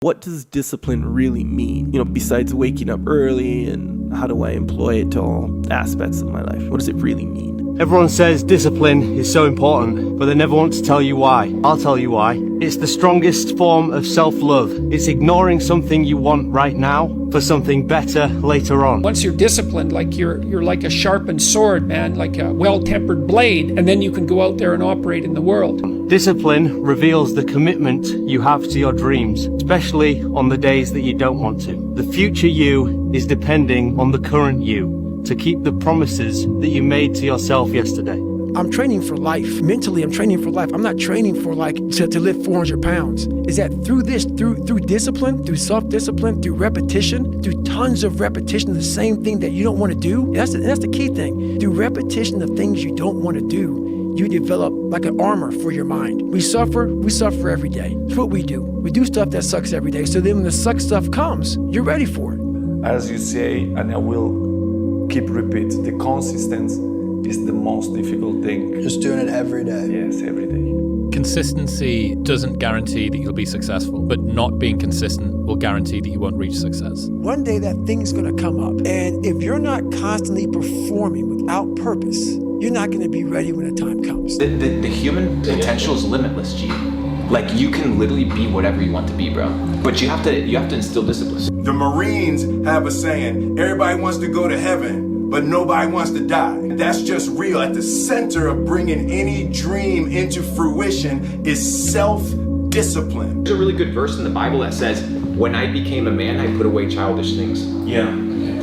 What does discipline really mean? Besides waking up early, and how do I employ it to all aspects of my life? What does it really mean? Everyone says discipline is so important, but they never want to tell you why. I'll tell you why. It's the strongest form of self-love. It's ignoring something you want right now for something better later on. Once you're disciplined, like you're like a sharpened sword, man, like a well-tempered blade, and then you can go out there and operate in the world. Discipline reveals the commitment you have to your dreams, especially on the days that you don't want to. The future you is depending on the current you to keep the promises that you made to yourself yesterday. I'm training for life. Mentally, I'm training for life. I'm not training for to lift 400 pounds. Is that through discipline, through self-discipline, through repetition, through tons of repetition of the same thing that you don't want to do? That's the key thing. Through repetition of things you don't want to do, you develop like an armor for your mind. We suffer every day. It's what we do. We do stuff that sucks every day. So then when the suck stuff comes, you're ready for it. As you say, and I will keep repeat, the consistency is the most difficult thing. Just doing it every day. Yes, every day. Consistency doesn't guarantee that you'll be successful, but not being consistent will guarantee that you won't reach success. One day that thing's gonna come up, and if you're not constantly performing without purpose, you're not gonna be ready when the time comes. The human potential is limitless, G. Like, you can literally be whatever you want to be, bro. But you have to instill discipline. The Marines have a saying, everybody wants to go to heaven, but nobody wants to die. That's just real. At the center of bringing any dream into fruition is self-discipline. There's a really good verse in the Bible that says, when I became a man, I put away childish things. Yeah.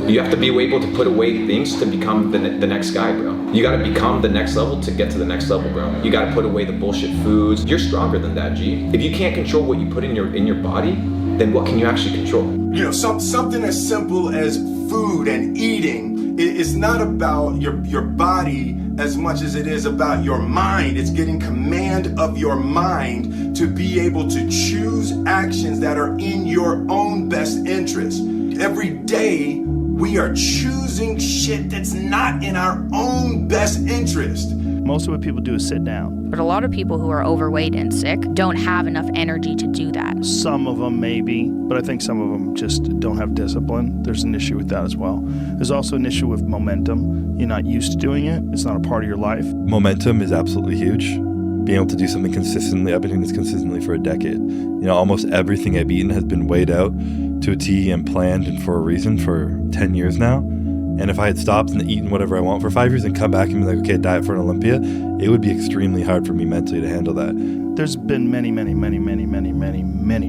You have to be able to put away things to become the next guy, bro. You gotta become the next level to get to the next level, bro. You gotta put away the bullshit foods. You're stronger than that, G. If you can't control what you put in your body, then what can you actually control? Something as simple as food and eating is not about your body as much as it is about your mind. It's getting command of your mind to be able to choose actions that are in your own best interest. Every day, we are choosing shit that's not in our own best interest. Most of what people do is sit down. But a lot of people who are overweight and sick don't have enough energy to do that. Some of them maybe, but I think some of them just don't have discipline. There's an issue with that as well. There's also an issue with momentum. You're not used to doing it. It's not a part of your life. Momentum is absolutely huge. Being able to do something consistently, I've been doing this consistently for a decade. Almost everything I've eaten has been weighed out to a T and planned and for a reason for 10 years now. And if I had stopped and eaten whatever I want for 5 years and come back and be like, okay, diet for an Olympia, it would be extremely hard for me mentally to handle that. There's been many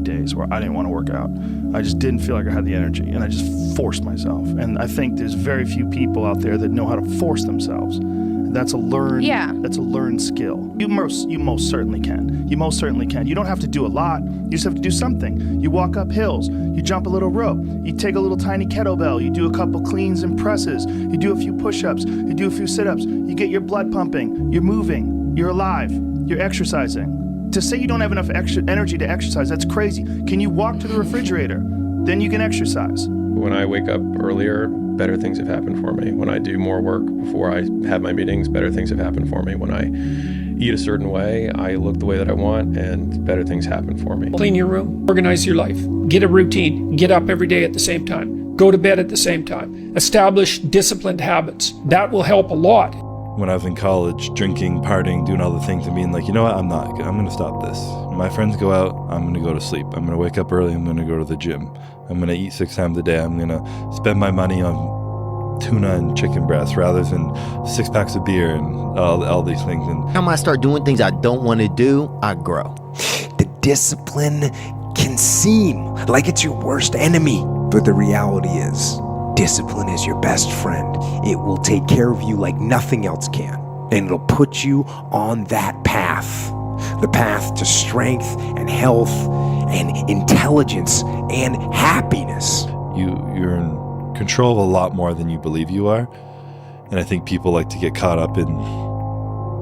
days where I didn't want to work out. I just didn't feel like I had the energy, and I just forced myself. And I think there's very few people out there that know how to force themselves. That's a learned skill. You most certainly can. You most certainly can. You don't have to do a lot. You just have to do something. You walk up hills. You jump a little rope. You take a little tiny kettlebell. You do a couple cleans and presses. You do a few push-ups. You do a few sit-ups. You get your blood pumping. You're moving. You're alive. You're exercising. To say you don't have enough extra energy to exercise, that's crazy. Can you walk to the refrigerator? Then you can exercise. When I wake up earlier, better things have happened for me. When I do more work before I have my meetings, better things have happened for me. When I eat a certain way, I look the way that I want, and better things happen for me. Clean your room, organize your life, get a routine, get up every day at the same time, go to bed at the same time, establish disciplined habits. That will help a lot. When I was in college, drinking, partying, doing all the things and being like, you know what, I'm going to stop this. When my friends go out, I'm going to go to sleep. I'm going to wake up early, I'm going to go to the gym. I'm going to eat 6 times a day. I'm going to spend my money on tuna and chicken breasts rather than 6 packs of beer and all these things. And time I start doing things I don't want to do, I grow. The discipline can seem like it's your worst enemy, but the reality is, discipline is your best friend. It will take care of you like nothing else can, and it'll put you on that path. The path to strength and health and intelligence and happiness. You're in control of a lot more than you believe you are. And I think people like to get caught up in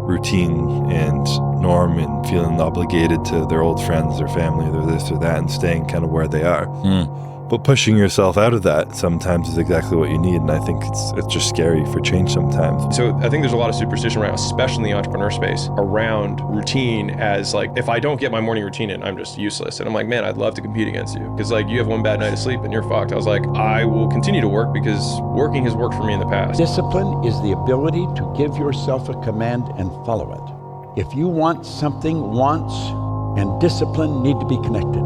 routine and norm and feeling obligated to their old friends, their family, their this or that, and staying kind of where they are. But pushing yourself out of that sometimes is exactly what you need, and I think it's just scary for change sometimes. So I think there's a lot of superstition around, especially in the entrepreneur space, around routine as like, if I don't get my morning routine in, I'm just useless. And I'm like, man, I'd love to compete against you. Because like you have one bad night of sleep and you're fucked. I was like, I will continue to work because working has worked for me in the past. Discipline is the ability to give yourself a command and follow it. If you want something once, and discipline need to be connected.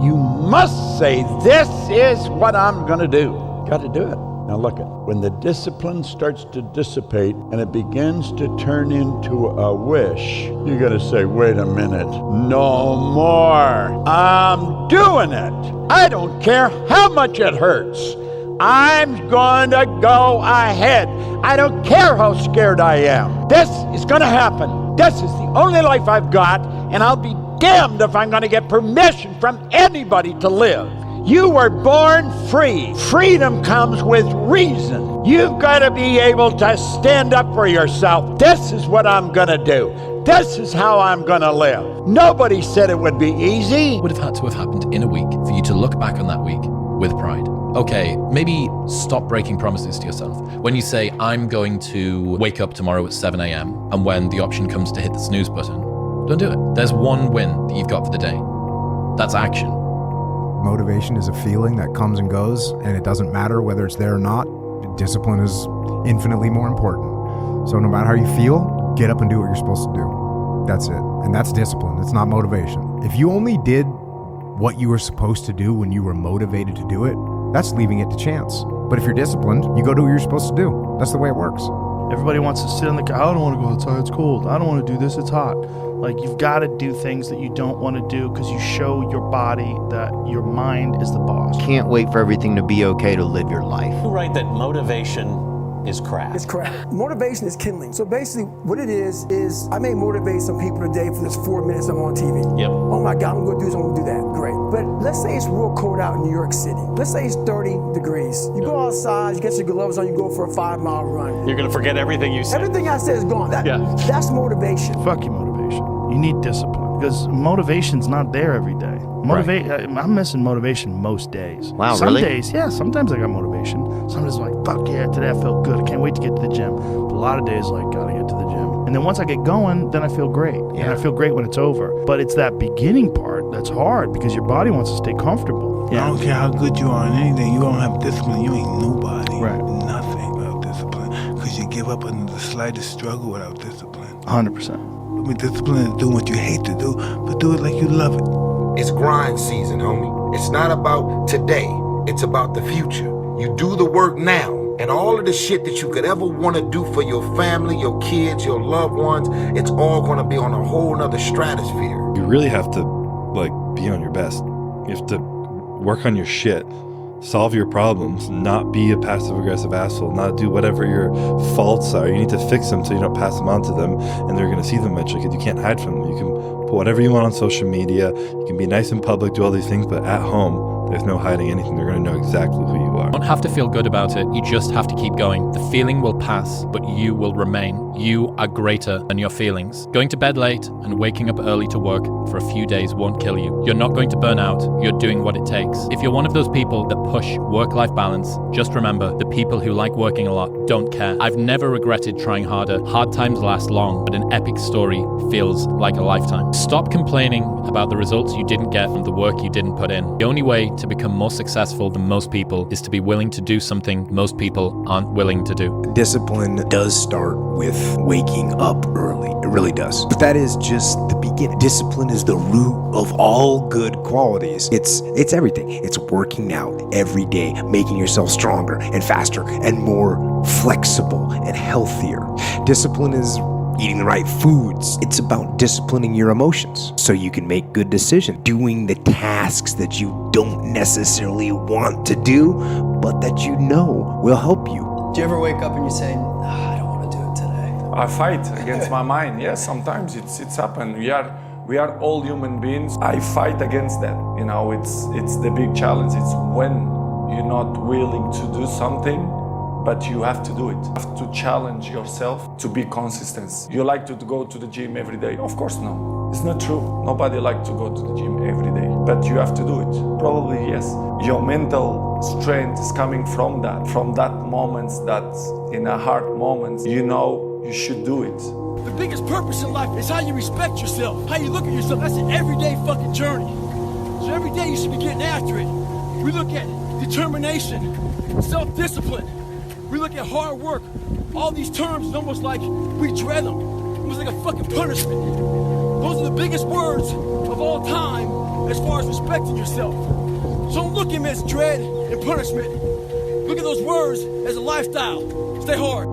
You must say, this is what I'm gonna do. Got to do it. Now look at when the discipline starts to dissipate and it begins to turn into a wish, you got to say, wait a minute, no more. I'm doing it. I don't care how much it hurts. I'm going to go ahead. I don't care how scared I am. This is going to happen. This is the only life I've got, and I'll be damned if I'm going to get permission from anybody to live. You were born free. Freedom comes with reason. You've got to be able to stand up for yourself. This is what I'm going to do. This is how I'm going to live. Nobody said it would be easy. Would have had to have happened in a week for you to look back on that week with pride. Okay, maybe stop breaking promises to yourself. When you say, I'm going to wake up tomorrow at 7 a.m. and when the option comes to hit the snooze button, don't do it. There's one win that you've got for the day. That's action. Motivation is a feeling that comes and goes, and it doesn't matter whether it's there or not. Discipline is infinitely more important. So no matter how you feel, get up and do what you're supposed to do. That's it. And that's discipline. It's not motivation. If you only did what you were supposed to do when you were motivated to do it, that's leaving it to chance. But if you're disciplined, you go do what you're supposed to do. That's the way it works. Everybody wants to sit on the couch. I don't want to go outside, it's cold. I don't want to do this, it's hot. Like, you've got to do things that you don't want to do because you show your body that your mind is the boss. Can't wait for everything to be okay to live your life. You're right that motivation is crap. It's crap. Motivation is kindling. So basically what it is I may motivate some people today for this 4 minutes I'm on TV. Yep. Oh my God, I'm gonna do this, I'm gonna do that. Great. But let's say it's real cold out in New York City. Let's say it's 30 degrees. You go outside, you get your gloves on, you go for a 5-mile run. You're gonna forget everything you said. Everything I said is gone. That's motivation. Fuck your motivation. You need discipline because motivation's not there every day. I'm missing motivation most days. Wow, Some really? days, yeah, sometimes I got motivation. Sometimes I'm like, fuck yeah, today I felt good. I can't wait to get to the gym. But a lot of days, like, gotta get to the gym. And then once I get going, then I feel great. Yeah. And I feel great when it's over. But it's that beginning part that's hard because your body wants to stay comfortable. I don't care how good you are in anything, you don't have discipline, you ain't nobody. Right. Nothing without discipline. Because you give up under the slightest struggle without discipline. 100%. I mean, discipline is doing what you hate to do, but do it like you love it. It's grind season, homie. It's not about today, it's about the future. You do the work now, and all of the shit that you could ever want to do for your family, your kids, your loved ones, it's all going to be on a whole nother stratosphere. You really have to, like, be on your best. You have to work on your shit, solve your problems, not be a passive-aggressive asshole, not do whatever your faults are. You need to fix them so you don't pass them on to them, and they're going to see them eventually because you can't hide from them. You can put whatever you want on social media, you can be nice in public, do all these things, but at home, there's no hiding anything. They're going to know exactly who you are. You don't have to feel good about it. You just have to keep going. The feeling will pass, but you will remain. You are greater than your feelings. Going to bed late and waking up early to work for a few days won't kill you. You're not going to burn out. You're doing what it takes. If you're one of those people that push work-life balance, just remember, the people who like working a lot don't care. I've never regretted trying harder. Hard times last long, but an epic story feels like a lifetime. Stop complaining about the results you didn't get from the work you didn't put in. The only way to become more successful than most people is to be willing to do something most people aren't willing to do. Discipline does start with waking up early. It really does. But that is just the beginning. Discipline is the root of all good qualities. It's everything. It's working out every day, making yourself stronger and faster and more flexible and healthier. Discipline is eating the right foods. It's about disciplining your emotions so you can make good decisions. Doing the tasks that you don't necessarily want to do, but that you know will help you. Do you ever wake up and you say, I don't want to do it today? I fight against my mind. Yes, sometimes it's happened. We are all human beings. I fight against that. You know, it's the big challenge. It's when you're not willing to do something, but you have to do it. You have to challenge yourself to be consistent. You like to go to the gym every day? Of course no. It's not true. Nobody likes to go to the gym every day, but you have to do it. Probably yes. Your mental strength is coming from that moments, that in a hard moments, you know you should do it. The biggest purpose in life is how you respect yourself, how you look at yourself. That's an everyday fucking journey. So every day you should be getting after it. We look at determination, self-discipline. We look at hard work. All these terms, it's almost like we dread them. Almost like a fucking punishment. Those are the biggest words of all time as far as respecting yourself. So don't look at them as dread and punishment. Look at those words as a lifestyle. Stay hard.